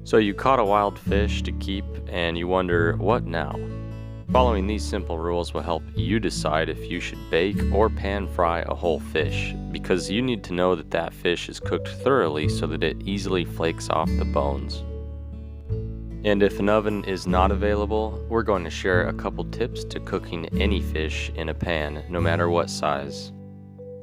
So you caught a wild fish to keep and you wonder, what now? Following these simple rules will help you decide if you should bake or pan fry a whole fish, because you need to know that that fish is cooked thoroughly so that it easily flakes off the bones. And if an oven is not available, we're going to share a couple tips to cooking any fish in a pan, no matter what size.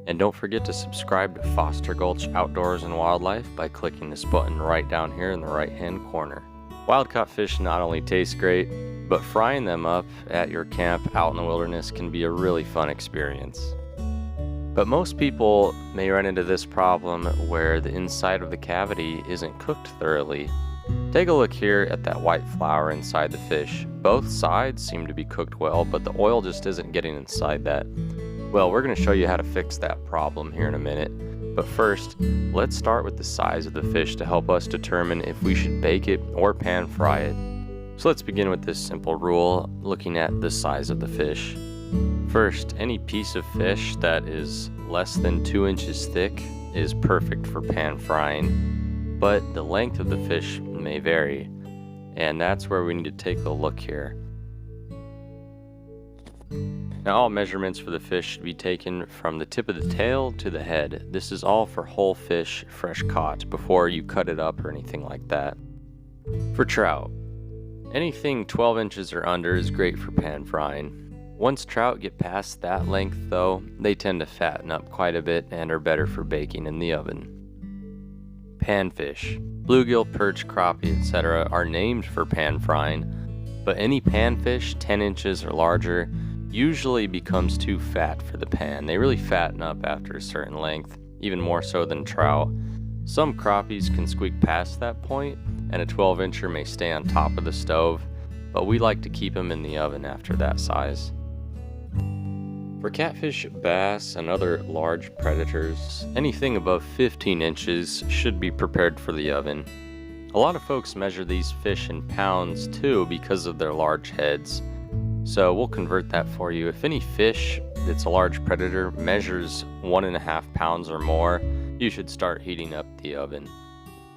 And don't forget to subscribe to Foster Gulch Outdoors and Wildlife by clicking this button right down here in the right hand corner. Wild-caught fish not only taste great, but frying them up at your camp out in the wilderness can be a really fun experience. But most people may run into this problem where the inside of the cavity isn't cooked thoroughly. Take a look here at that white flour inside the fish. Both sides seem to be cooked well, but the oil just isn't getting inside that. Well, we're going to show you how to fix that problem here in a minute. But first, let's start with the size of the fish to help us determine if we should bake it or pan fry it. So let's begin with this simple rule, looking at the size of the fish. First, any piece of fish that is less than 2 inches thick is perfect for pan frying, but the length of the fish may vary, and that's where we need to take a look here. Now, all measurements for the fish should be taken from the tip of the tail to the head. This is all for whole fish, fresh caught, before you cut it up or anything like that. For trout, anything 12 inches or under is great for pan frying. Once trout get past that length though, they tend to fatten up quite a bit and are better for baking in the oven. Panfish, bluegill, perch, crappie, etc. are named for pan frying, but any panfish 10 inches or larger usually becomes too fat for the pan. They really fatten up after a certain length, even more so than trout. Some crappies can squeak past that point, and a 12-incher may stay on top of the stove, but we like to keep them in the oven after that size. For catfish, bass, and other large predators, anything above 15 inches should be prepared for the oven. A lot of folks measure these fish in pounds too because of their large heads. So we'll convert that for you. If any fish that's a large predator measures 1.5 pounds or more, you should start heating up the oven.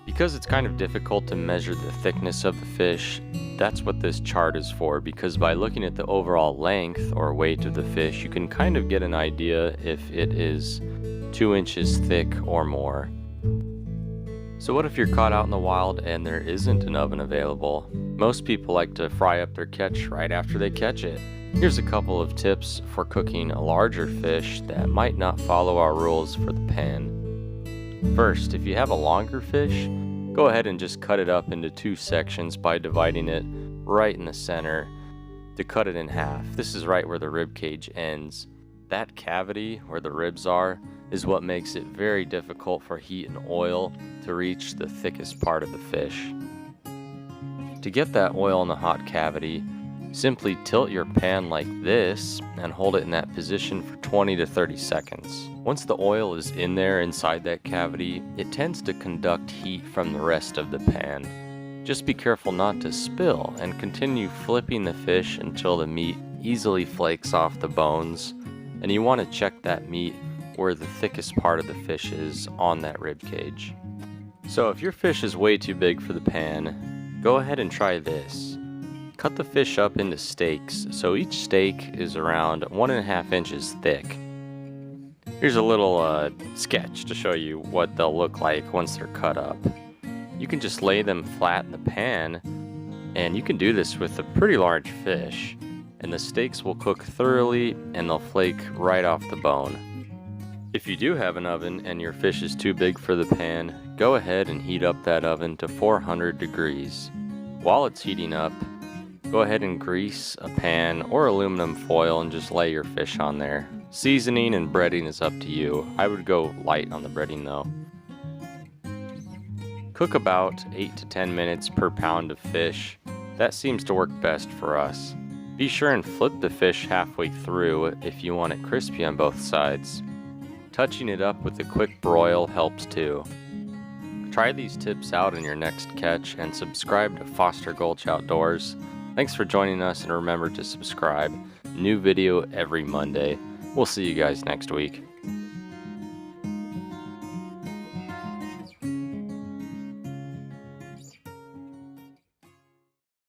Because it's kind of difficult to measure the thickness of the fish, that's what this chart is for, because by looking at the overall length or weight of the fish, you can kind of get an idea if it is 2 inches thick or more. So what if you're caught out in the wild and there isn't an oven available? Most people like to fry up their catch right after they catch it. Here's a couple of tips for cooking a larger fish that might not follow our rules for the pan. First, if you have a longer fish, go ahead and just cut it up into 2 sections by dividing it right in the center to cut it in half. This is right where the rib cage ends. That cavity where the ribs are is what makes it very difficult for heat and oil to reach the thickest part of the fish. To get that oil in the hot cavity, simply tilt your pan like this and hold it in that position for 20 to 30 seconds. Once the oil is in there inside that cavity, it tends to conduct heat from the rest of the pan. Just be careful not to spill and continue flipping the fish until the meat easily flakes off the bones, and you want to check that meat where the thickest part of the fish is on that rib cage. So if your fish is way too big for the pan, go ahead and try this. Cut the fish up into steaks, so each steak is around 1.5 inches thick. Here's a little sketch to show you what they'll look like once they're cut up. You can just lay them flat in the pan, and you can do this with a pretty large fish, and the steaks will cook thoroughly and they'll flake right off the bone. If you do have an oven and your fish is too big for the pan, go ahead and heat up that oven to 400 degrees. While it's heating up, go ahead and grease a pan or aluminum foil and just lay your fish on there. Seasoning and breading is up to you. I would go light on the breading though. Cook about 8 to 10 minutes per pound of fish. That seems to work best for us. Be sure and flip the fish halfway through if you want it crispy on both sides. Touching it up with a quick broil helps too. Try these tips out in your next catch and subscribe to Foster Gulch Outdoors. Thanks for joining us, and remember to subscribe. New video every Monday. We'll see you guys next week.